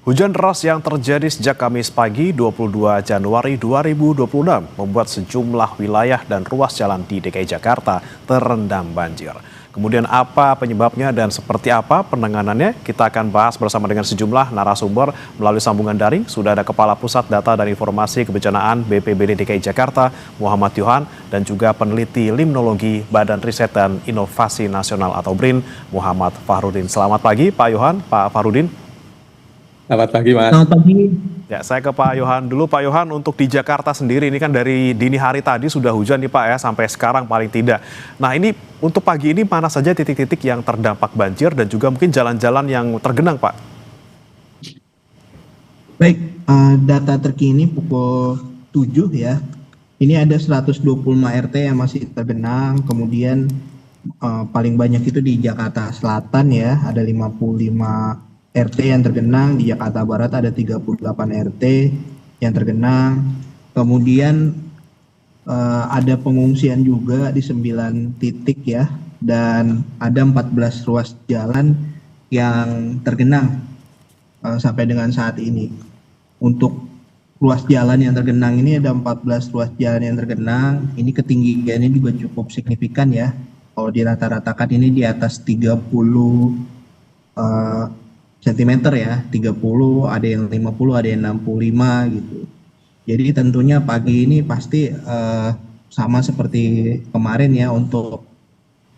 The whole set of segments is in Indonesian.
Hujan deras yang terjadi sejak Kamis pagi 22 Januari 2026 membuat sejumlah wilayah dan ruas jalan di DKI Jakarta terendam banjir. Kemudian apa penyebabnya dan seperti apa penanganannya? Kita akan bahas bersama dengan sejumlah narasumber melalui sambungan daring. Sudah ada Kepala Pusat Data dan Informasi Kebencanaan BPBD DKI Jakarta, Muhammad Yohan, dan juga peneliti limnologi Badan Riset dan Inovasi Nasional atau BRIN, Muhammad Fahrudin. Selamat pagi Pak Yohan, Pak Fahrudin. Selamat pagi, Mas. Selamat pagi. Ya, saya ke Pak Yohan dulu. Pak Yohan, untuk di Jakarta sendiri ini kan dari dini hari tadi sudah hujan nih Pak ya, sampai sekarang paling tidak. Nah ini untuk pagi ini mana saja titik-titik yang terdampak banjir dan juga mungkin jalan-jalan yang tergenang Pak? Baik, data terkini pukul 7 ya. Ini ada 125 RT yang masih tergenang, kemudian paling banyak itu di Jakarta Selatan ya, ada 55 RT yang tergenang, di Jakarta Barat ada 38 RT yang tergenang. Kemudian ada pengungsian juga di 9 titik ya, dan ada 14 ruas jalan yang tergenang sampai dengan saat ini. Untuk ruas jalan yang tergenang ini ada 14 ruas jalan yang tergenang. Ini ketinggiannya juga cukup signifikan ya. Kalau dirata-ratakan ini di atas 30 sentimeter ya, 30, ada yang 50, ada yang 65 gitu. Jadi tentunya pagi ini pasti sama seperti kemarin ya, untuk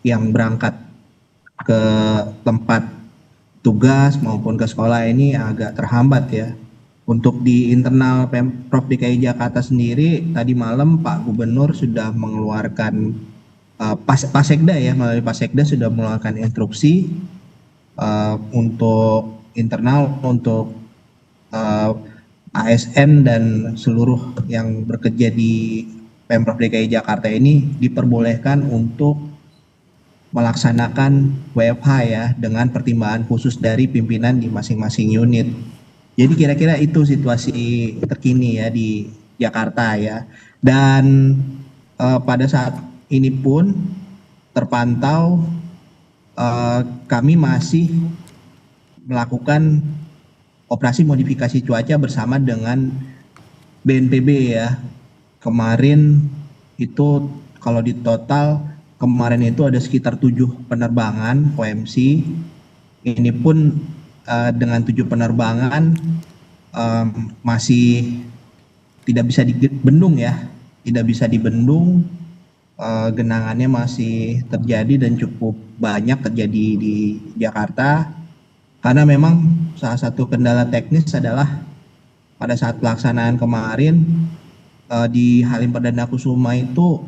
yang berangkat ke tempat tugas maupun ke sekolah ini agak terhambat ya. Untuk di internal Pemprov DKI Jakarta sendiri, tadi malam Pak Gubernur sudah mengeluarkan Pasekda ya, melalui Pasekda sudah mengeluarkan instruksi untuk internal, untuk ASN dan seluruh yang bekerja di Pemprov DKI Jakarta ini diperbolehkan untuk melaksanakan WFH ya, dengan pertimbangan khusus dari pimpinan di masing-masing unit. Jadi kira-kira itu situasi terkini ya di Jakarta ya. Dan pada saat ini pun terpantau kami masih melakukan operasi modifikasi cuaca bersama dengan BNPB ya. Kemarin itu kalau di total kemarin itu ada sekitar 7 penerbangan OMC. Ini pun dengan 7 penerbangan masih tidak bisa dibendung ya, tidak bisa dibendung. Genangannya masih terjadi dan cukup banyak terjadi di Jakarta, karena memang salah satu kendala teknis adalah pada saat pelaksanaan kemarin di Halim Perdana Kusuma itu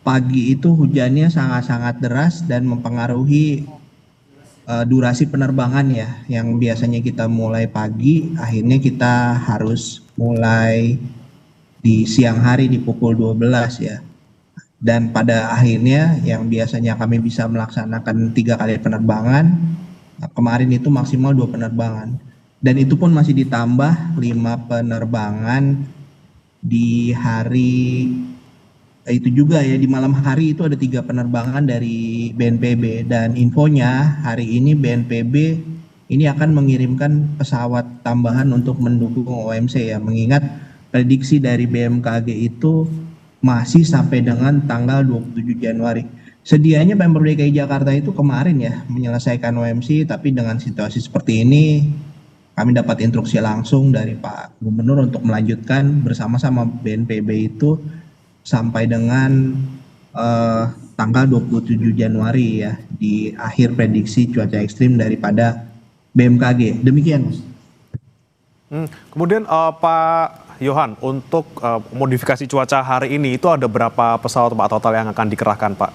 pagi itu hujannya sangat-sangat deras dan mempengaruhi durasi penerbangan ya, yang biasanya kita mulai pagi akhirnya kita harus mulai di siang hari di pukul 12 ya. Dan pada akhirnya yang biasanya kami bisa melaksanakan 3 kali penerbangan, kemarin itu maksimal 2 penerbangan. Dan itu pun masih ditambah 5 penerbangan di hari itu juga ya, di malam hari itu ada 3 penerbangan dari BNPB. Dan infonya hari ini BNPB ini akan mengirimkan pesawat tambahan untuk mendukung OMC ya, mengingat prediksi dari BMKG itu masih sampai dengan tanggal 27 Januari. Sedianya Pemprov DKI Jakarta itu kemarin ya menyelesaikan OMC, tapi dengan situasi seperti ini kami dapat instruksi langsung dari Pak Gubernur untuk melanjutkan bersama-sama BNPB itu sampai dengan tanggal 27 Januari ya, di akhir prediksi cuaca ekstrim daripada BMKG. Demikian, Mas. Kemudian Pak Yohan, untuk modifikasi cuaca hari ini itu ada berapa pesawat Pak total yang akan dikerahkan Pak?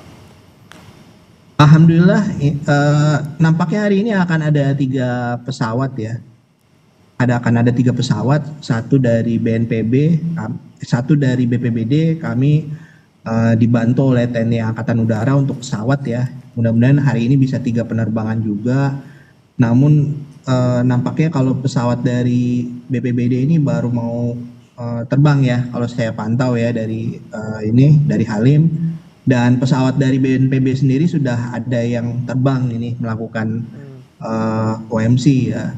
Alhamdulillah nampaknya hari ini akan ada 3 pesawat ya. Akan ada 3 pesawat, 1 dari BNPB, 1 dari BPBD, kami dibantu oleh TNI Angkatan Udara untuk pesawat ya. Mudah-mudahan hari ini bisa 3 penerbangan juga. Namun nampaknya kalau pesawat dari BPBD ini baru mau terbang ya, kalau saya pantau ya dari dari Halim. Dan pesawat dari BNPB sendiri sudah ada yang terbang ini melakukan OMC ya.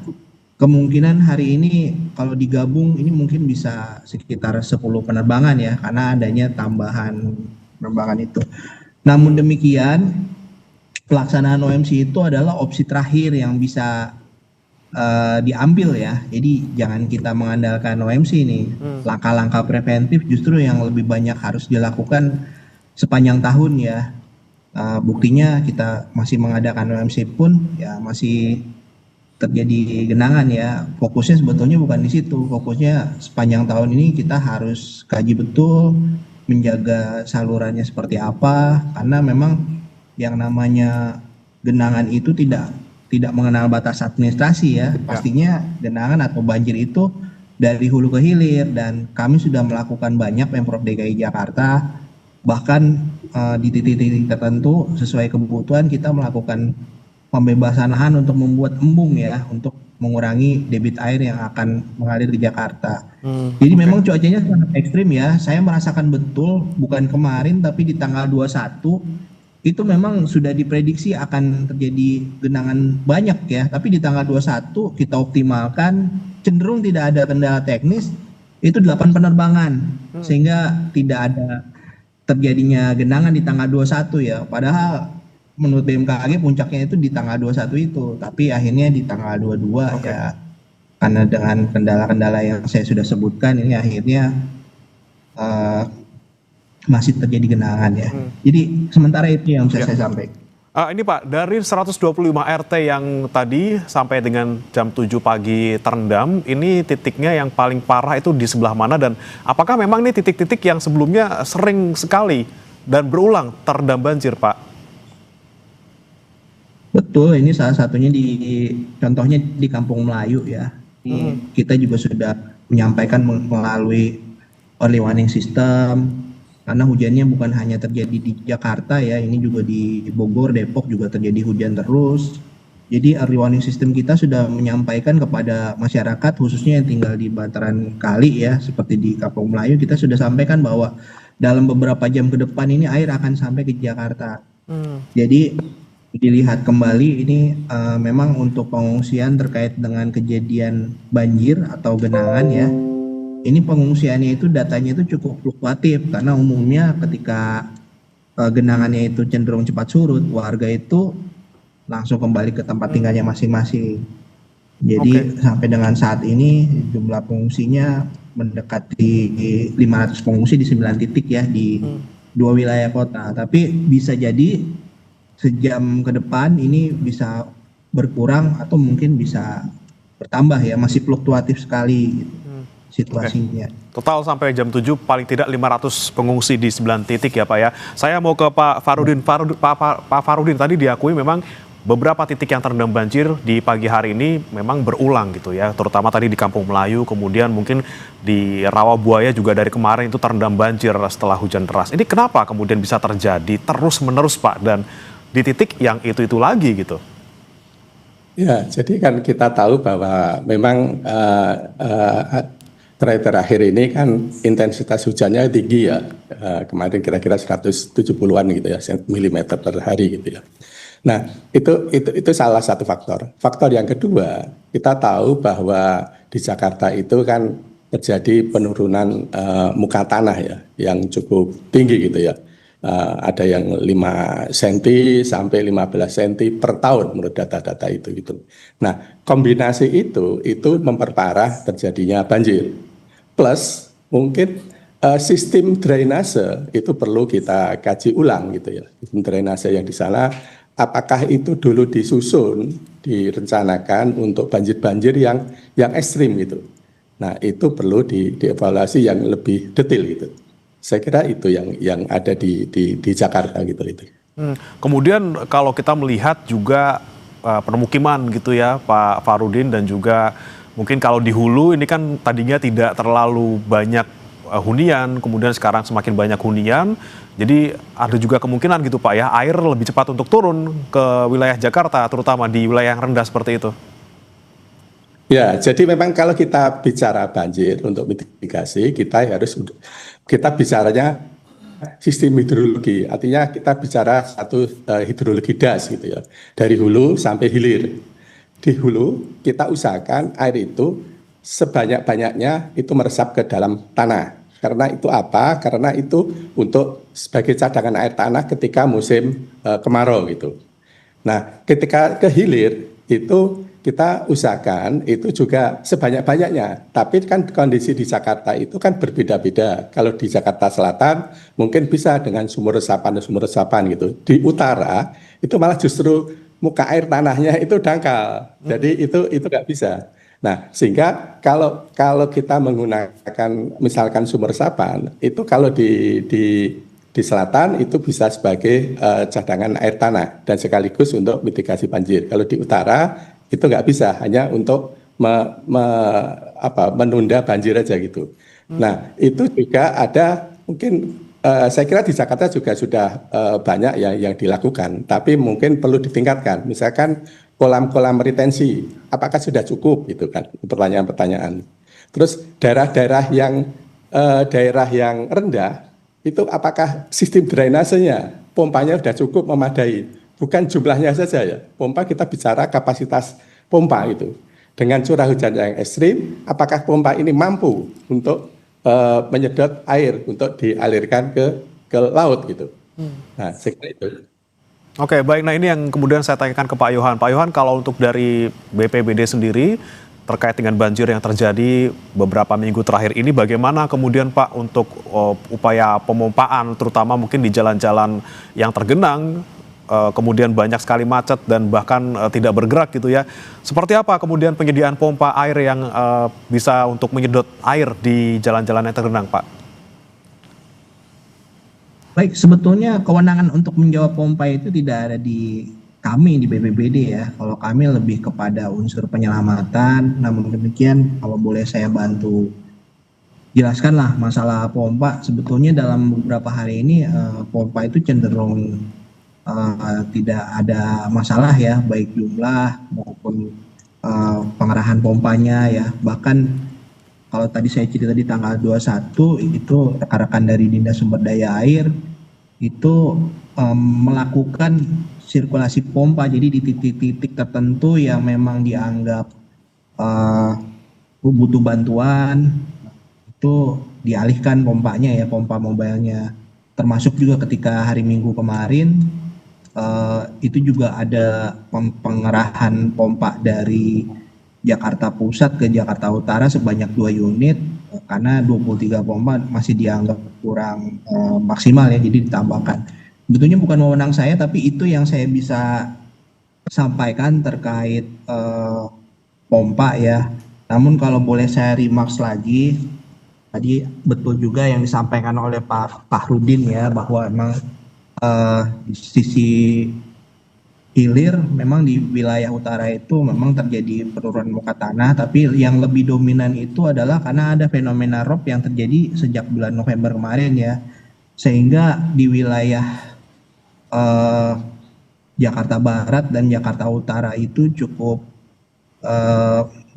kemungkinan hari ini kalau digabung ini mungkin bisa sekitar 10 penerbangan ya, karena adanya tambahan penerbangan itu. Namun demikian, pelaksanaan OMC itu adalah opsi terakhir yang bisa diambil ya. Jadi jangan kita mengandalkan OMC ini. Langkah-langkah preventif justru yang lebih banyak harus dilakukan sepanjang tahun ya. Buktinya kita masih mengadakan OMC pun ya masih terjadi genangan ya. Fokusnya sebetulnya bukan di situ. Fokusnya sepanjang tahun ini kita harus kaji betul, menjaga salurannya seperti apa, karena memang yang namanya genangan itu tidak mengenal batas administrasi ya. Pastinya genangan atau banjir itu dari hulu ke hilir, dan kami sudah melakukan banyak Pemprov DKI Jakarta, bahkan di titik-titik tertentu sesuai kebutuhan kita melakukan pembebasan lahan untuk membuat embung ya, untuk mengurangi debit air yang akan mengalir di Jakarta. Jadi memang cuacanya sangat ekstrim ya. Saya merasakan betul, bukan kemarin tapi di tanggal 21 itu memang sudah diprediksi akan terjadi genangan banyak ya. Tapi di tanggal 21 kita optimalkan, cenderung tidak ada kendala teknis, itu 8 penerbangan. Sehingga tidak ada terjadinya genangan di tanggal 21 ya. Padahal menurut BMKG puncaknya itu di tanggal 21 itu, tapi akhirnya di tanggal 22 ya, karena dengan kendala-kendala yang saya sudah sebutkan ini akhirnya masih terjadi genangan ya. Jadi sementara itu yang bisa saya sampaikan. Ini Pak, dari 125 RT yang tadi sampai dengan jam 7 pagi terendam, ini titiknya yang paling parah itu di sebelah mana, dan apakah memang ini titik-titik yang sebelumnya sering sekali dan berulang terendam banjir, Pak? Betul, ini salah satunya contohnya di Kampung Melayu ya. Kita juga sudah menyampaikan melalui early warning system, karena hujannya bukan hanya terjadi di Jakarta ya, ini juga di Bogor, Depok juga terjadi hujan terus. Jadi early warning system kita sudah menyampaikan kepada masyarakat, khususnya yang tinggal di bantaran kali ya, seperti di Kampung Melayu, kita sudah sampaikan bahwa dalam beberapa jam ke depan ini air akan sampai ke Jakarta. Jadi dilihat kembali ini memang untuk pengungsian terkait dengan kejadian banjir atau genangan ya, ini pengungsiannya itu datanya itu cukup fluktuatif, karena umumnya ketika genangannya itu cenderung cepat surut, warga itu langsung kembali ke tempat tinggalnya masing-masing. Jadi sampai dengan saat ini jumlah pengungsinya mendekati 500 pengungsi di 9 titik ya, di 2 wilayah kota. Tapi bisa jadi sejam ke depan ini bisa berkurang atau mungkin bisa bertambah ya, masih fluktuatif sekali gitu, situasinya. Total sampai jam 7 paling tidak 500 pengungsi di 9 titik ya Pak ya. Saya mau ke Pak Farudin. Pak Farudin, tadi diakui memang beberapa titik yang terendam banjir di pagi hari ini memang berulang gitu ya, terutama tadi di Kampung Melayu, kemudian mungkin di Rawabuaya juga dari kemarin itu terendam banjir setelah hujan deras. Ini kenapa kemudian bisa terjadi terus-menerus Pak, dan di titik yang itu lagi gitu? Ya, jadi kan kita tahu bahwa memang terakhir ini kan intensitas hujannya tinggi ya. Kemarin kira-kira 170-an gitu ya, milimeter per hari gitu ya. Nah, itu salah satu faktor. Faktor yang kedua, kita tahu bahwa di Jakarta itu kan terjadi penurunan muka tanah ya, yang cukup tinggi gitu ya. Ada yang 5 cm sampai 15 cm per tahun menurut data-data itu gitu. Nah, kombinasi itu memperparah terjadinya banjir. Plus mungkin sistem drainase itu perlu kita kaji ulang gitu ya. Sistem drainase yang di sana, apakah itu dulu disusun, direncanakan untuk banjir-banjir yang ekstrim gitu. Nah, itu perlu dievaluasi yang lebih detail gitu. Saya kira itu yang ada di Jakarta gitu itu. Kemudian kalau kita melihat juga permukiman gitu ya Pak Farudin, dan juga mungkin kalau di hulu ini kan tadinya tidak terlalu banyak hunian, kemudian sekarang semakin banyak hunian. Jadi ada juga kemungkinan gitu Pak ya, air lebih cepat untuk turun ke wilayah Jakarta, terutama di wilayah yang rendah seperti itu. Ya, jadi memang kalau kita bicara banjir untuk mitigasi, kita bicaranya sistem hidrologi. Artinya kita bicara satu hidrologi das gitu ya, dari hulu sampai hilir. di hulu kita usahakan air itu sebanyak-banyaknya itu meresap ke dalam tanah. Karena itu apa? Karena itu untuk sebagai cadangan air tanah ketika musim kemarau gitu. Nah, ketika ke hilir itu kita usahakan itu juga sebanyak-banyaknya. Tapi kan kondisi di Jakarta itu kan berbeda-beda. Kalau di Jakarta Selatan mungkin bisa dengan sumur resapan gitu. Di utara itu malah justru muka air tanahnya itu dangkal. Jadi itu nggak bisa. Nah, sehingga kalau kita menggunakan misalkan sumur resapan itu kalau di selatan itu bisa sebagai cadangan air tanah dan sekaligus untuk mitigasi banjir. Kalau di utara itu nggak bisa, hanya untuk menunda banjir aja gitu. Nah, itu juga ada mungkin saya kira di Jakarta juga sudah banyak yang dilakukan, tapi mungkin perlu ditingkatkan. Misalkan kolam-kolam retensi, apakah sudah cukup gitu kan? Pertanyaan-pertanyaan. Terus daerah-daerah yang rendah itu apakah sistem drainasenya, pompanya sudah cukup memadai? Bukan jumlahnya saja ya, pompa kita bicara kapasitas pompa itu. Dengan curah hujan yang ekstrim, apakah pompa ini mampu untuk menyedot air untuk dialirkan ke laut gitu. Nah, saya kira itu. Oke, baik. Nah, ini yang kemudian saya tanyakan ke Pak Yohan. Pak Yohan, kalau untuk dari BPBD sendiri terkait dengan banjir yang terjadi beberapa minggu terakhir ini, bagaimana kemudian Pak untuk upaya pemompaan, terutama mungkin di jalan-jalan yang tergenang, kemudian banyak sekali macet dan bahkan tidak bergerak gitu ya. Seperti apa kemudian penyediaan pompa air yang bisa untuk menyedot air di jalan-jalan yang tergenang, Pak? Baik, sebetulnya kewenangan untuk menjawab pompa itu tidak ada di kami di BPBD ya. Kalau kami lebih kepada unsur penyelamatan. Namun demikian, kalau boleh saya bantu jelaskanlah masalah pompa. Sebetulnya dalam beberapa hari ini pompa itu cenderung tidak ada masalah ya, baik jumlah maupun pengerahan pompanya ya. Bahkan kalau tadi saya cerita di tanggal 21 itu rekan-rekan dari Dinas Sumber Daya Air itu melakukan sirkulasi pompa, jadi di titik-titik tertentu yang memang dianggap butuh bantuan itu dialihkan pompanya ya, pompa mobilenya. Termasuk juga ketika hari Minggu kemarin itu juga ada pengerahan pompa dari Jakarta Pusat ke Jakarta Utara sebanyak 2 unit karena 23 pompa masih dianggap kurang maksimal ya, jadi ditambahkan. Sebetulnya bukan wewenang saya, tapi itu yang saya bisa sampaikan terkait pompa ya. Namun kalau boleh saya remarks lagi, tadi betul juga yang disampaikan oleh Pak Fahrudin ya, bahwa memang di sisi hilir memang di wilayah utara itu memang terjadi penurunan muka tanah, tapi yang lebih dominan itu adalah karena ada fenomena rob yang terjadi sejak bulan November kemarin ya, sehingga di wilayah Jakarta Barat dan Jakarta Utara itu cukup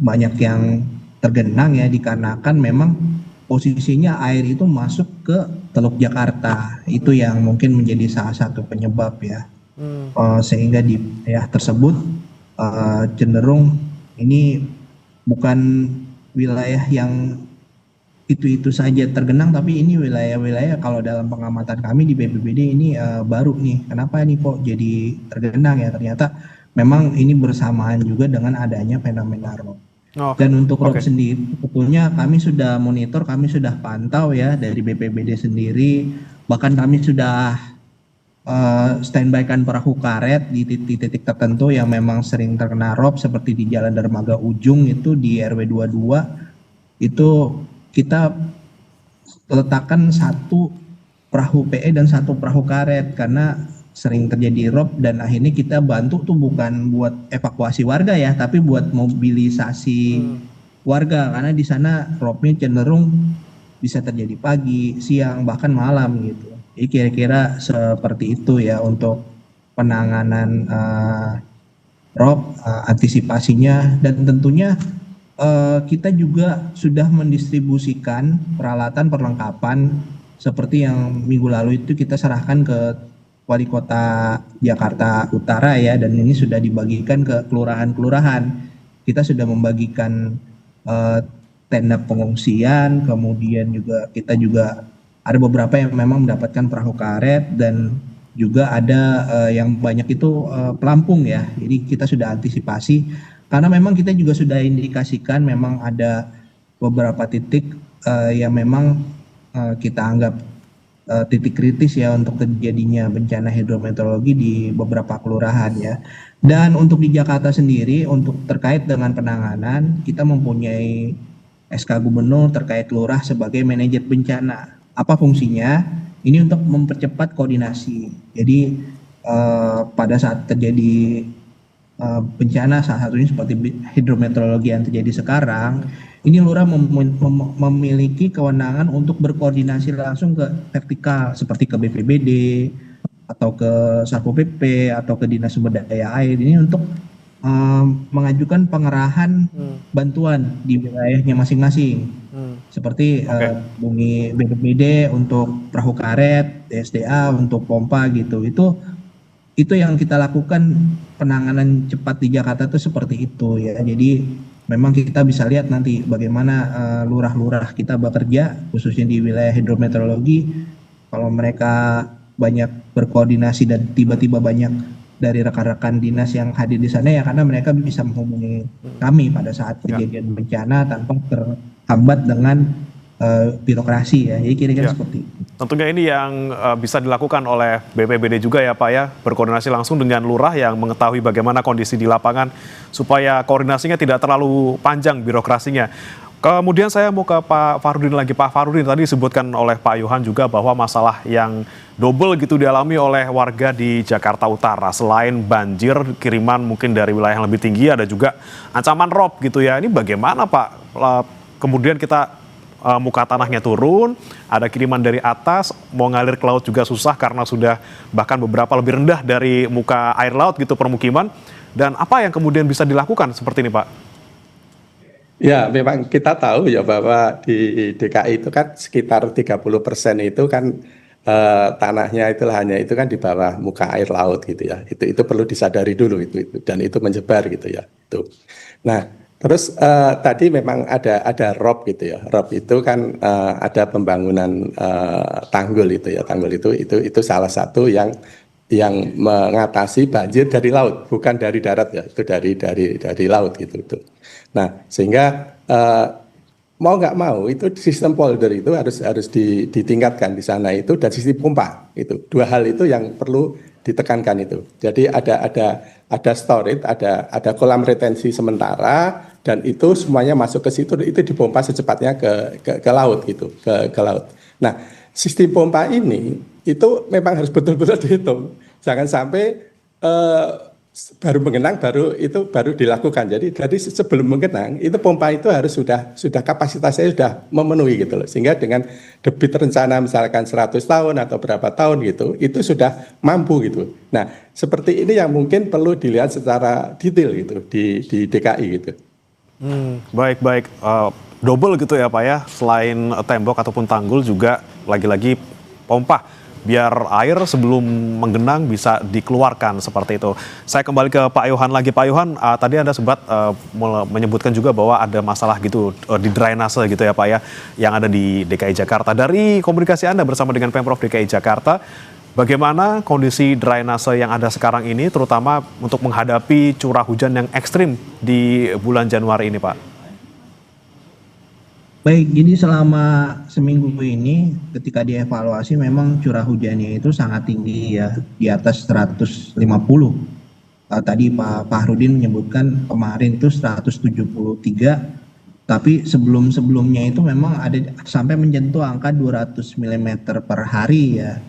banyak yang tergenang ya, dikarenakan memang posisinya air itu masuk ke Teluk Jakarta, itu yang mungkin menjadi salah satu penyebab ya. Sehingga di wilayah tersebut cenderung ini bukan wilayah yang itu saja tergenang, tapi ini wilayah-wilayah kalau dalam pengamatan kami di BPBD ini baru nih. Kenapa nih kok jadi tergenang ya? Ternyata memang ini bersamaan juga dengan adanya fenomena rob. Dan untuk rob sendiri, sebetulnya kami sudah monitor, kami sudah pantau ya dari BPBD sendiri. Bahkan kami sudah standby-kan perahu karet di titik-titik tertentu yang memang sering terkena rob, seperti di Jalan Dermaga Ujung itu di RW 22 itu kita letakkan 1 perahu PE dan 1 perahu karet karena sering terjadi rob, dan akhirnya kita bantu tuh bukan buat evakuasi warga ya, tapi buat mobilisasi warga karena di sana robnya cenderung bisa terjadi pagi, siang, bahkan malam gitu. Jadi kira-kira seperti itu ya untuk penanganan rob, antisipasinya, dan tentunya kita juga sudah mendistribusikan peralatan perlengkapan seperti yang minggu lalu itu kita serahkan ke Wali Kota Jakarta Utara ya, dan ini sudah dibagikan ke kelurahan-kelurahan. Kita sudah membagikan tenda pengungsian, kemudian juga kita juga ada beberapa yang memang mendapatkan perahu karet, dan juga ada yang banyak itu pelampung ya. Jadi kita sudah antisipasi karena memang kita juga sudah indikasikan memang ada beberapa titik yang memang kita anggap titik kritis ya untuk terjadinya bencana hidrometeorologi di beberapa kelurahan ya. Dan untuk di Jakarta sendiri, untuk terkait dengan penanganan, kita mempunyai SK Gubernur terkait lurah sebagai manajer bencana. Apa fungsinya? Ini untuk mempercepat koordinasi. Jadi pada saat terjadi bencana, salah satunya seperti hidrometeorologi yang terjadi sekarang, ini lurah memiliki kewenangan untuk berkoordinasi langsung ke vertikal seperti ke BPBD atau ke Satpol PP atau ke Dinas Sumber Daya Air, ini untuk mengajukan pengerahan bantuan di wilayahnya masing-masing. Seperti hubungi BPBD untuk perahu karet, DSDA untuk pompa gitu. Itu yang kita lakukan, penanganan cepat di Jakarta itu seperti itu ya. Jadi memang kita bisa lihat nanti bagaimana lurah-lurah kita bekerja, khususnya di wilayah hidrometeorologi. Kalau mereka banyak berkoordinasi dan tiba-tiba banyak dari rekan-rekan dinas yang hadir di sana ya, karena mereka bisa menghubungi kami pada saat kejadian bencana tanpa terhambat dengan birokrasi ya. Jadi kira-kira seperti itu. Tentunya ini yang bisa dilakukan oleh BPBD juga ya Pak ya, berkoordinasi langsung dengan lurah yang mengetahui bagaimana kondisi di lapangan supaya koordinasinya tidak terlalu panjang birokrasinya. Kemudian saya mau ke Pak Farudin lagi. Pak Farudin, tadi disebutkan oleh Pak Yohan juga bahwa masalah yang double gitu dialami oleh warga di Jakarta Utara. Selain banjir, kiriman mungkin dari wilayah yang lebih tinggi, ada juga ancaman rob gitu ya. Ini bagaimana Pak? Kemudian kita muka tanahnya turun, ada kiriman dari atas, mau ngalir ke laut juga susah karena sudah bahkan beberapa lebih rendah dari muka air laut gitu permukiman. Dan apa yang kemudian bisa dilakukan seperti ini Pak? Ya, memang kita tahu ya bahwa di DKI itu kan sekitar 30% itu kan tanahnya itu hanya itu kan di bawah muka air laut gitu ya. Itu perlu disadari dulu itu dan itu menyebar gitu ya. Itu. Nah, terus tadi memang ada ROP gitu ya. ROP itu kan ada pembangunan tanggul itu ya. Tanggul itu salah satu yang mengatasi banjir dari laut, bukan dari darat ya. Itu dari laut gitu itu. Nah, sehingga mau nggak mau itu sistem polder itu harus ditingkatkan di sana itu, dan sistem pompa itu. Dua hal itu yang perlu ditekankan itu. Jadi ada storage, ada kolam retensi sementara, dan itu semuanya masuk ke situ, itu dipompa secepatnya ke laut gitu, ke laut. Nah, sistem pompa ini itu memang harus betul-betul dihitung. Jangan sampai baru mengenang baru dilakukan. Jadi sebelum mengenang itu pompa itu harus sudah kapasitasnya sudah memenuhi gitu loh. Sehingga dengan debit rencana misalkan 100 tahun atau berapa tahun gitu, itu sudah mampu gitu. Nah, seperti ini yang mungkin perlu dilihat secara detail gitu di DKI gitu. Baik. Double gitu ya Pak ya, selain tembok ataupun tanggul juga lagi-lagi pompa, biar air sebelum menggenang bisa dikeluarkan seperti itu. Saya kembali ke Pak Yohan lagi. Pak Yohan, tadi Anda sempat menyebutkan juga bahwa ada masalah gitu di drainase gitu ya Pak ya, yang ada di DKI Jakarta. Dari komunikasi Anda bersama dengan Pemprov DKI Jakarta, bagaimana kondisi drainase yang ada sekarang ini, terutama untuk menghadapi curah hujan yang ekstrim di bulan Januari ini Pak? Baik, jadi selama seminggu ini ketika dievaluasi memang curah hujannya itu sangat tinggi ya, di atas 150. Tadi Pak Farudin menyebutkan kemarin itu 173, tapi sebelumnya itu memang ada sampai menyentuh angka 200 mm per hari ya.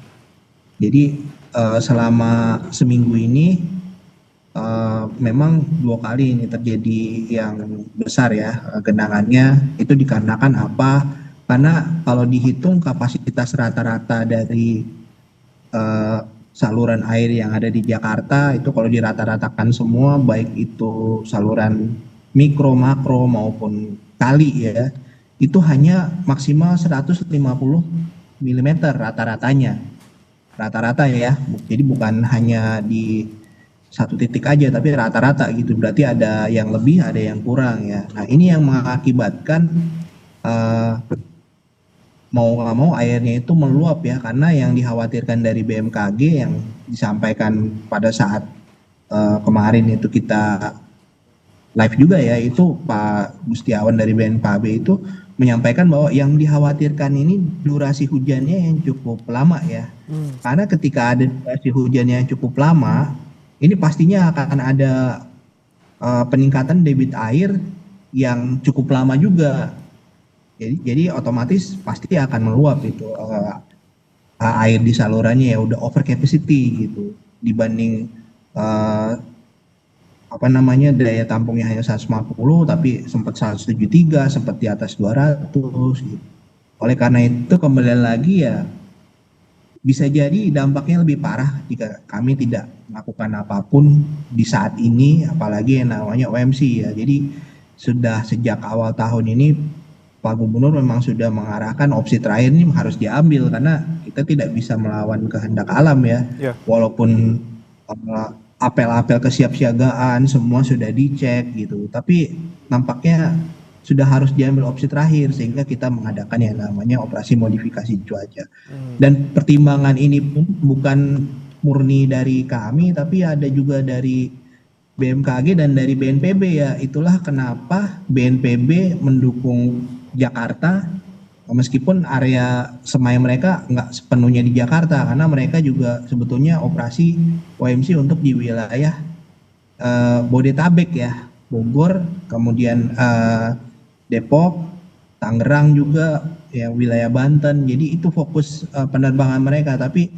Jadi selama seminggu ini memang 2 kali ini terjadi yang besar ya genangannya. Itu dikarenakan apa? Karena kalau dihitung kapasitas rata-rata dari saluran air yang ada di Jakarta itu kalau dirata-ratakan semua, baik itu saluran mikro, makro maupun kali ya, itu hanya maksimal 150 mm rata-ratanya. rata-rata ya. Jadi bukan hanya di satu titik aja, tapi rata-rata gitu. Berarti ada yang lebih, ada yang kurang ya. Nah ini yang mengakibatkan eh, mau nggak mau airnya itu meluap ya, karena yang dikhawatirkan dari BMKG yang disampaikan pada saat kemarin itu kita live juga ya, itu Pak Gustiawan dari BNPB itu menyampaikan bahwa yang dikhawatirkan ini durasi hujannya yang cukup lama ya. Karena ketika ada durasi hujan yang cukup lama, ini pastinya akan ada peningkatan debit air yang cukup lama juga. Jadi otomatis pasti akan meluap itu air di salurannya ya, udah over capacity gitu dibanding daya tampungnya hanya 150 tapi sempat 173, sempat di atas 200 gitu. Oleh karena itu kembali lagi ya, bisa jadi dampaknya lebih parah jika kami tidak melakukan apapun di saat ini, apalagi yang namanya OMC ya. Jadi sudah sejak awal tahun ini Pak Gubernur memang sudah mengarahkan opsi terakhir ini harus diambil, karena kita tidak bisa melawan kehendak alam ya. Walaupun apel-apel kesiapsiagaan semua sudah dicek gitu, tapi nampaknya sudah harus diambil opsi terakhir sehingga kita mengadakan yang namanya operasi modifikasi cuaca. Dan pertimbangan ini pun bukan murni dari kami, tapi ada juga dari BMKG dan dari BNPB ya. Itulah kenapa BNPB mendukung Jakarta meskipun area semai mereka nggak sepenuhnya di Jakarta, karena mereka juga sebetulnya operasi OMC untuk di wilayah Bodetabek ya, Bogor, kemudian Depok, Tangerang juga, ya wilayah Banten. Jadi itu fokus penerbangan mereka. Tapi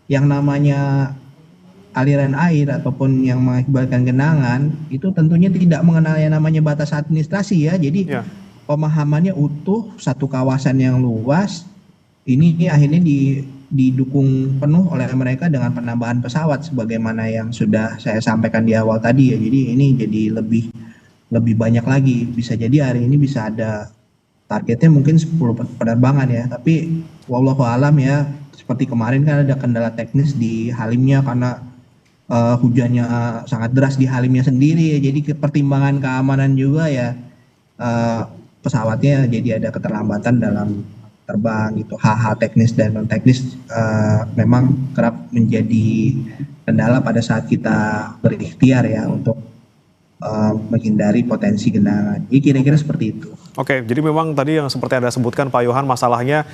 yang namanya aliran air ataupun yang mengakibatkan genangan itu tentunya tidak mengenal yang namanya batas administrasi ya. Jadi pemahamannya utuh, satu kawasan yang luas ini akhirnya didukung penuh oleh mereka dengan penambahan pesawat sebagaimana yang sudah saya sampaikan di awal tadi ya. Jadi ini jadi lebih banyak lagi. Bisa jadi hari ini bisa ada targetnya mungkin 10 penerbangan ya. Tapi wallahu alam ya, seperti kemarin kan ada kendala teknis di Halimnya karena hujannya sangat deras di Halimnya sendiri ya. Jadi pertimbangan keamanan juga ya, pesawatnya jadi ada keterlambatan dalam terbang gitu. Hal-hal teknis dan non teknis memang kerap menjadi kendala pada saat kita berikhtiar ya untuk menghindari potensi genangan. Jadi kira-kira seperti itu. Oke, jadi memang tadi yang seperti Anda sebutkan Pak Yohan, masalahnya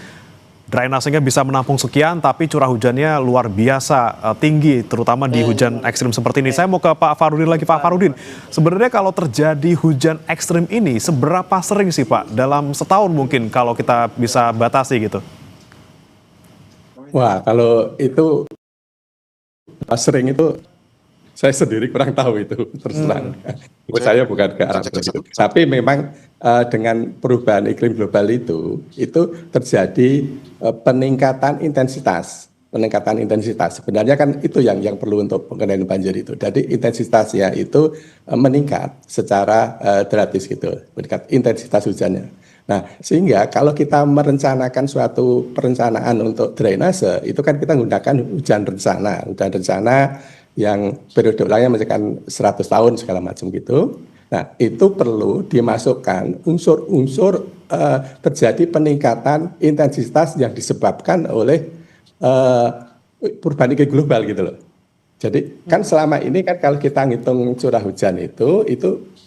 drainasenya bisa menampung sekian, tapi curah hujannya luar biasa tinggi, terutama di hujan ekstrim seperti ini. Saya mau ke Pak Farudin lagi. Pak Farudin, sebenarnya kalau terjadi hujan ekstrim ini, seberapa sering sih Pak? Dalam setahun mungkin kalau kita bisa batasi gitu. Wah, kalau itu sering itu saya sendiri kurang tahu itu, terus terang. Saya bukan ke arah itu. Tapi memang dengan perubahan iklim global itu terjadi peningkatan intensitas. Sebenarnya kan itu yang perlu untuk pengendalian banjir itu. Jadi intensitasnya itu meningkat secara drastis gitu, meningkat intensitas hujannya. Nah, sehingga kalau kita merencanakan suatu perencanaan untuk drainase, itu kan kita menggunakan hujan rencana yang periode ulangnya misalkan 100 tahun segala macam gitu. Nah, itu perlu dimasukkan unsur-unsur terjadi peningkatan intensitas yang disebabkan oleh perubahan iklim global gitu loh. Jadi kan selama ini kan kalau kita ngitung curah hujan itu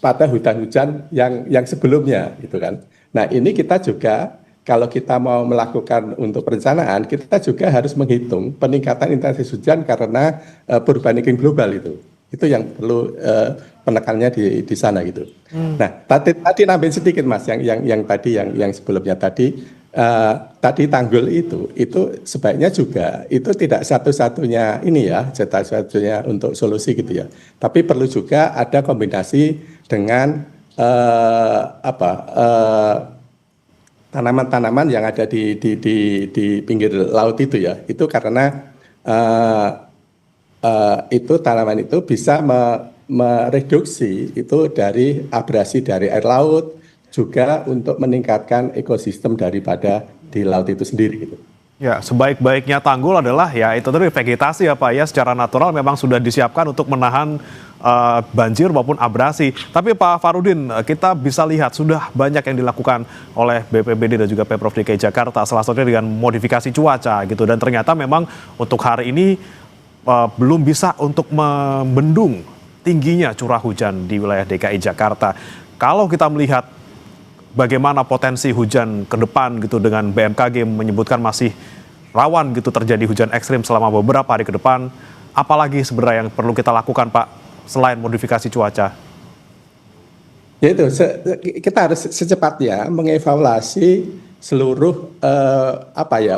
pada hujan-hujan yang sebelumnya gitu kan. Nah, ini kita juga kalau kita mau melakukan untuk perencanaan, kita juga harus menghitung peningkatan intensitas hujan karena perubahan iklim global itu. Itu yang perlu penekanannya di sana gitu. Nah, tadi nambahin sedikit Mas, yang tadi yang sebelumnya tadi tanggul itu sebaiknya juga itu tidak satu-satunya ini ya, satu-satunya untuk solusi gitu ya. Tapi perlu juga ada kombinasi dengan tanaman-tanaman yang ada di pinggir laut itu ya. Itu karena itu tanaman itu bisa mereduksi itu dari abrasi dari air laut, juga untuk meningkatkan ekosistem daripada di laut itu sendiri gitu. Ya, sebaik-baiknya tanggul adalah ya itu tadi vegetasi ya Pak ya, secara natural memang sudah disiapkan untuk menahan banjir maupun abrasi. Tapi Pak Farudin, kita bisa lihat sudah banyak yang dilakukan oleh BPBD dan juga Pemprov DKI Jakarta, salah satunya dengan modifikasi cuaca gitu. Dan ternyata memang untuk hari ini belum bisa untuk membendung tingginya curah hujan di wilayah DKI Jakarta. Kalau kita melihat bagaimana potensi hujan ke depan gitu dengan BMKG menyebutkan masih rawan gitu terjadi hujan ekstrim selama beberapa hari ke depan, apalagi sebenarnya yang perlu kita lakukan Pak selain modifikasi cuaca? Ya itu, kita harus secepatnya mengevaluasi seluruh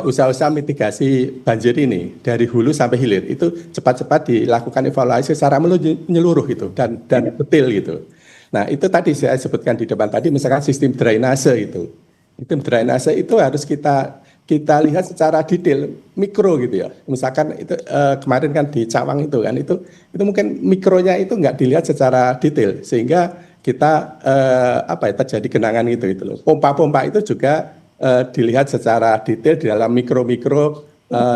usaha-usaha mitigasi banjir ini dari hulu sampai hilir. Itu cepat-cepat dilakukan evaluasi secara menyeluruh gitu dan detail gitu. Nah itu tadi saya sebutkan di depan tadi, misalkan sistem drainase itu. Sistem drainase itu harus kita lihat secara detail, mikro gitu ya. Misalkan itu kemarin kan di Cawang itu kan, itu mungkin mikronya itu nggak dilihat secara detail sehingga kita terjadi genangan itu loh. Pompa-pompa itu juga dilihat secara detail di dalam mikro-mikro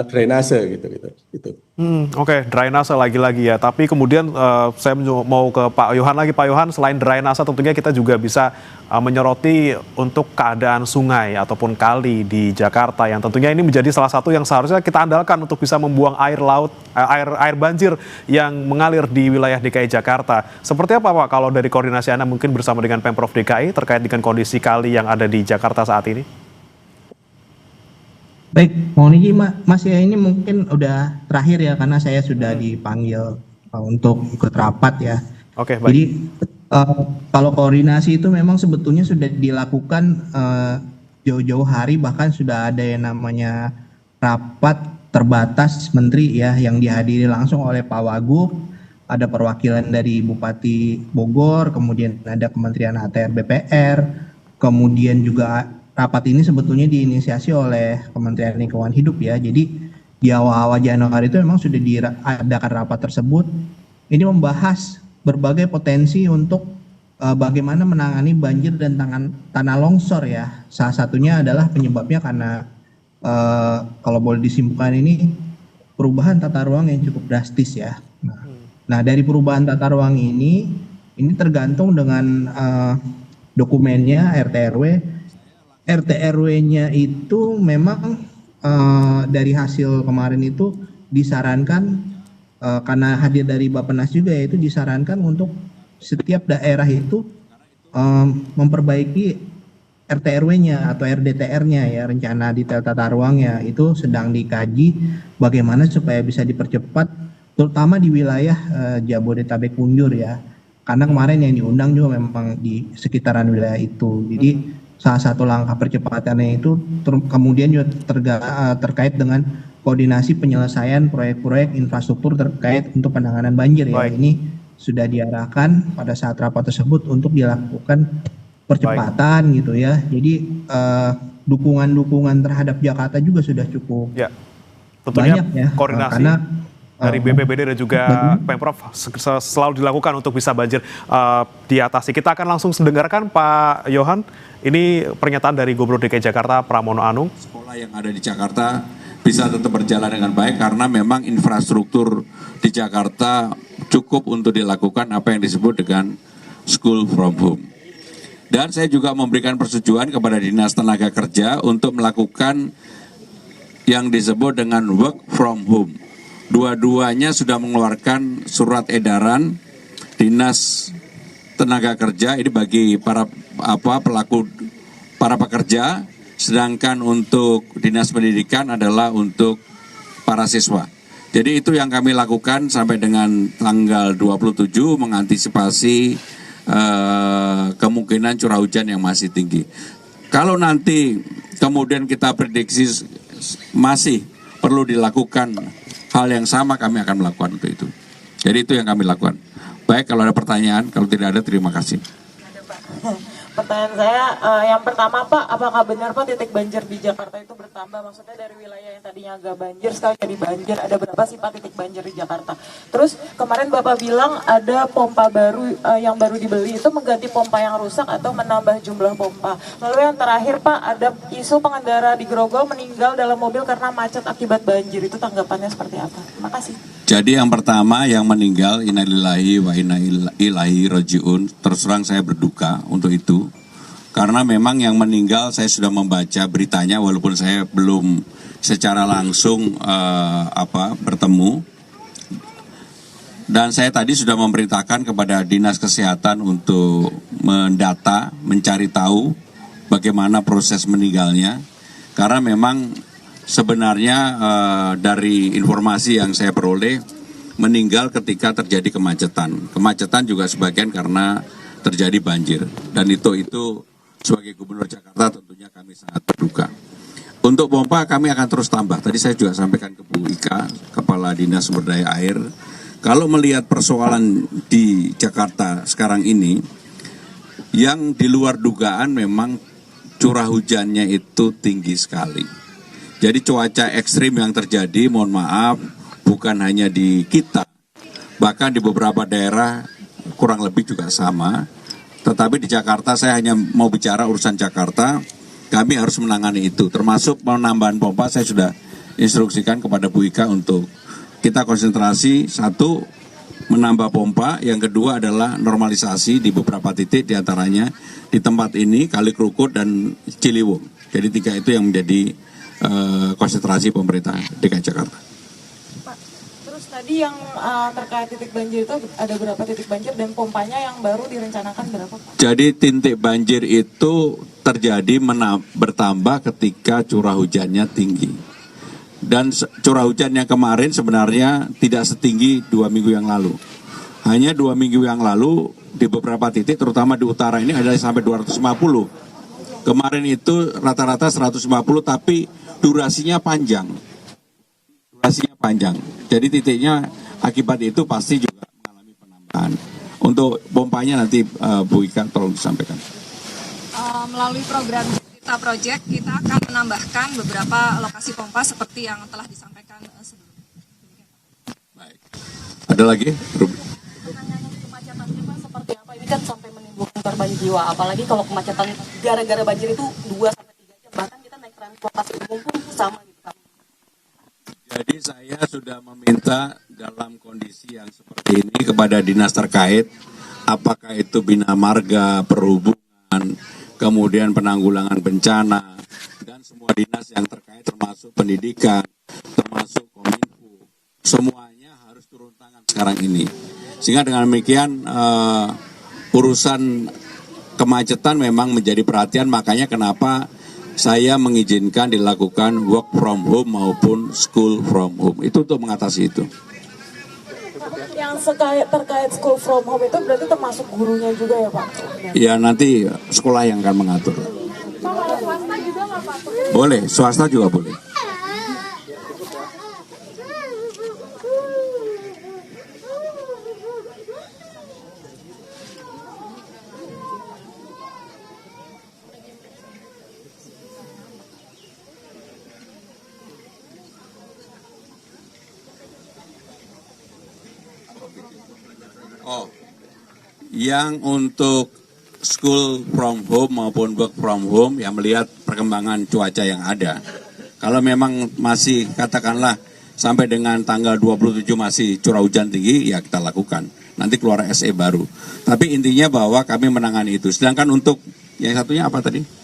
drainase gitu. Oke, drainase lagi-lagi ya. Tapi kemudian saya mau ke Pak Yohan lagi. Pak Yohan, selain drainase tentunya kita juga bisa menyoroti untuk keadaan sungai ataupun kali di Jakarta yang tentunya ini menjadi salah satu yang seharusnya kita andalkan untuk bisa membuang air banjir yang mengalir di wilayah DKI Jakarta. Seperti apa Pak kalau dari koordinasi Anda mungkin bersama dengan Pemprov DKI terkait dengan kondisi kali yang ada di Jakarta saat ini? Baik, mohon izin Mas ya, ini mungkin udah terakhir ya karena saya sudah dipanggil untuk ikut rapat ya. Oke, baik. Jadi kalau koordinasi itu memang sebetulnya sudah dilakukan jauh-jauh hari, bahkan sudah ada yang namanya rapat terbatas menteri ya yang dihadiri langsung oleh Pak Wagub, ada perwakilan dari Bupati Bogor, kemudian ada Kementerian ATR BPR, kemudian juga rapat ini sebetulnya diinisiasi oleh Kementerian Lingkungan Hidup ya. Jadi di awal-awal Januari itu memang sudah diadakan rapat tersebut. Ini membahas berbagai potensi untuk bagaimana menangani banjir dan tanah longsor ya. Salah satunya adalah penyebabnya karena kalau boleh disimpulkan ini perubahan tata ruang yang cukup drastis ya. Nah dari perubahan tata ruang ini tergantung dengan dokumennya RT/RW-nya itu memang dari hasil kemarin itu disarankan karena hadir dari Bappenas juga yaitu disarankan untuk setiap daerah itu memperbaiki RT/RW-nya atau RDTR-nya ya, rencana detail tata ruangnya itu sedang dikaji bagaimana supaya bisa dipercepat terutama di wilayah Jabodetabek Punjur ya. Karena kemarin yang diundang juga memang di sekitaran wilayah itu. Jadi salah satu langkah percepatannya itu kemudian juga terkait dengan koordinasi penyelesaian proyek-proyek infrastruktur terkait untuk penanganan banjir ya. Baik. Ini sudah diarahkan pada saat rapat tersebut untuk dilakukan percepatan gitu ya. Jadi dukungan-dukungan terhadap Jakarta juga sudah cukup Tentunya banyak ya. koordinasi Karena dari BPBD dan juga Pemprov selalu dilakukan untuk bisa banjir diatasi. Kita akan langsung mendengarkan Pak Yohan. Ini pernyataan dari Gubernur DKI Jakarta Pramono Anung. Sekolah yang ada di Jakarta bisa tetap berjalan dengan baik karena memang infrastruktur di Jakarta cukup untuk dilakukan apa yang disebut dengan school from home. Dan saya juga memberikan persetujuan kepada Dinas Tenaga Kerja untuk melakukan yang disebut dengan work from home. Dua-duanya sudah mengeluarkan surat edaran Dinas Tenaga Kerja ini bagi para pekerja, sedangkan untuk Dinas Pendidikan adalah untuk para siswa. Jadi itu yang kami lakukan sampai dengan tanggal 27 mengantisipasi kemungkinan curah hujan yang masih tinggi. Kalau nanti kemudian kita prediksi masih perlu dilakukan hal yang sama, kami akan melakukan untuk itu. Jadi itu yang kami lakukan. Baik, kalau ada pertanyaan, kalau tidak ada terima kasih. Pertanyaan saya yang pertama Pak, apakah benar Pak titik banjir di Jakarta itu bertambah? bertambah, maksudnya dari wilayah yang tadinya agak banjir sekarang jadi banjir. Ada berapa sih Pak titik banjir di Jakarta? Terus kemarin Bapak bilang ada pompa baru yang baru dibeli, itu mengganti pompa yang rusak atau menambah jumlah pompa. Lalu yang terakhir Pak, ada isu pengendara di Grogol meninggal dalam mobil karena macet akibat banjir. Itu tanggapannya seperti apa? Terima kasih. Jadi yang pertama yang meninggal, innalillahi wa inna ilaihi rajiun, terus terang saya berduka untuk itu. Karena memang yang meninggal saya sudah membaca beritanya walaupun saya belum secara langsung bertemu. Dan saya tadi sudah memerintahkan kepada Dinas Kesehatan untuk mendata, mencari tahu bagaimana proses meninggalnya. Karena memang sebenarnya dari informasi yang saya peroleh meninggal ketika terjadi kemacetan. Kemacetan juga sebagian karena terjadi banjir. Dan itu sebagai Gubernur Jakarta tentunya kami sangat berduka. Untuk pompa kami akan terus tambah. Tadi saya juga sampaikan ke Bu Ika, Kepala Dinas Sumber Daya Air. Kalau melihat persoalan di Jakarta sekarang ini, yang di luar dugaan memang curah hujannya itu tinggi sekali. Jadi cuaca ekstrim yang terjadi, mohon maaf, bukan hanya di kita, bahkan di beberapa daerah kurang lebih juga sama. Tetapi di Jakarta, saya hanya mau bicara urusan Jakarta, kami harus menangani itu. Termasuk penambahan pompa, saya sudah instruksikan kepada Bu Ika untuk kita konsentrasi, satu, menambah pompa, yang kedua adalah normalisasi di beberapa titik, diantaranya di tempat ini, Kali Krukut dan Ciliwung. Jadi tiga itu yang menjadi konsentrasi pemerintah DKI Jakarta. Tadi yang terkait titik banjir itu ada berapa titik banjir dan pompanya yang baru direncanakan berapa Pak? Jadi titik banjir itu terjadi bertambah ketika curah hujannya tinggi. Dan curah hujan yang kemarin sebenarnya tidak setinggi 2 minggu yang lalu. Hanya 2 minggu yang lalu di beberapa titik terutama di utara ini ada sampai 250. Kemarin itu rata-rata 150 tapi durasinya panjang. Jadi titiknya akibat itu pasti juga mengalami penambahan. Untuk pompanya nanti Bu Ika tolong disampaikan. Melalui program Kita Project kita akan menambahkan beberapa lokasi pompa seperti yang telah disampaikan sebelumnya. Baik. Ada lagi? Pertanyaannya kemacetannya Pak seperti apa? Ini kan sampai menimbulkan korban jiwa. Apalagi kalau kemacetan gara-gara banjir itu 2-3 jam. Bahkan kita naik transportasi umum pun sama gitu Pak. Jadi saya sudah meminta dalam kondisi yang seperti ini kepada dinas terkait, apakah itu Bina Marga, Perhubungan, kemudian penanggulangan bencana, dan semua dinas yang terkait termasuk pendidikan, termasuk Kominfo, semuanya harus turun tangan sekarang ini. Sehingga dengan demikian urusan kemacetan memang menjadi perhatian, makanya kenapa saya mengizinkan dilakukan work from home maupun school from home. Itu untuk mengatasi itu. Yang terkait school from home itu berarti termasuk gurunya juga ya Pak? Ya nanti sekolah yang akan mengatur. Swasta juga nggak Pak? Boleh, swasta juga boleh. Oh, yang untuk school from home maupun work from home yang melihat perkembangan cuaca yang ada. Kalau memang masih katakanlah sampai dengan tanggal 27 masih curah hujan tinggi, ya kita lakukan. Nanti keluar SE baru. Tapi intinya bahwa kami menangani itu. Sedangkan untuk yang satunya apa tadi?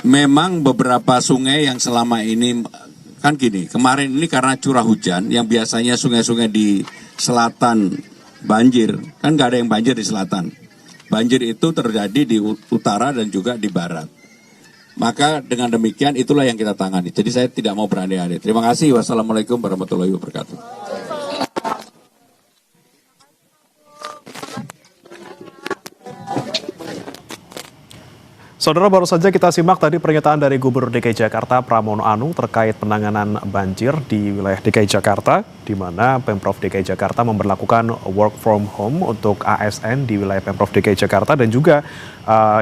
Memang beberapa sungai yang selama ini kan gini, kemarin ini karena curah hujan yang biasanya sungai-sungai di selatan banjir, kan nggak ada yang banjir di selatan. Banjir itu terjadi di utara dan juga di barat. Maka dengan demikian itulah yang kita tangani. Jadi saya tidak mau berandai-andai. Terima kasih. Wassalamualaikum warahmatullahi wabarakatuh. Saudara, baru saja kita simak tadi pernyataan dari Gubernur DKI Jakarta Pramono Anung terkait penanganan banjir di wilayah DKI Jakarta, di mana Pemprov DKI Jakarta memberlakukan work from home untuk ASN di wilayah Pemprov DKI Jakarta dan juga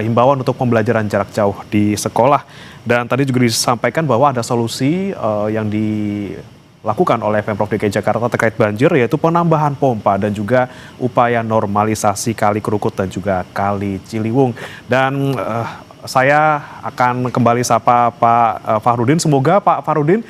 himbauan untuk pembelajaran jarak jauh di sekolah. Dan tadi juga disampaikan bahwa ada solusi yang dilakukan oleh Pemprov DKI Jakarta terkait banjir, yaitu penambahan pompa dan juga upaya normalisasi Kali Kerukut dan juga Kali Ciliwung. Dan saya akan kembali sapa Pak Fahrudin. Semoga Pak Fahrudin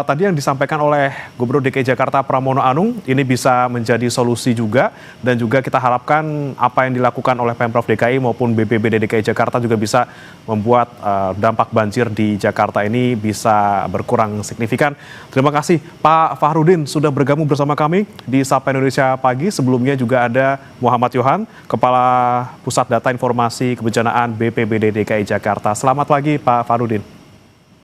tadi yang disampaikan oleh Gubernur DKI Jakarta Pramono Anung ini bisa menjadi solusi juga, dan juga kita harapkan apa yang dilakukan oleh Pemprov DKI maupun BPBD DKI Jakarta juga bisa membuat dampak banjir di Jakarta ini bisa berkurang signifikan. Terima kasih Pak Fahrudin sudah bergabung bersama kami di Sapa Indonesia Pagi. Sebelumnya juga ada Muhammad Yohan, Kepala Pusat Data Informasi Kebencanaan BPBD DKI Jakarta. Selamat pagi Pak Fahrudin.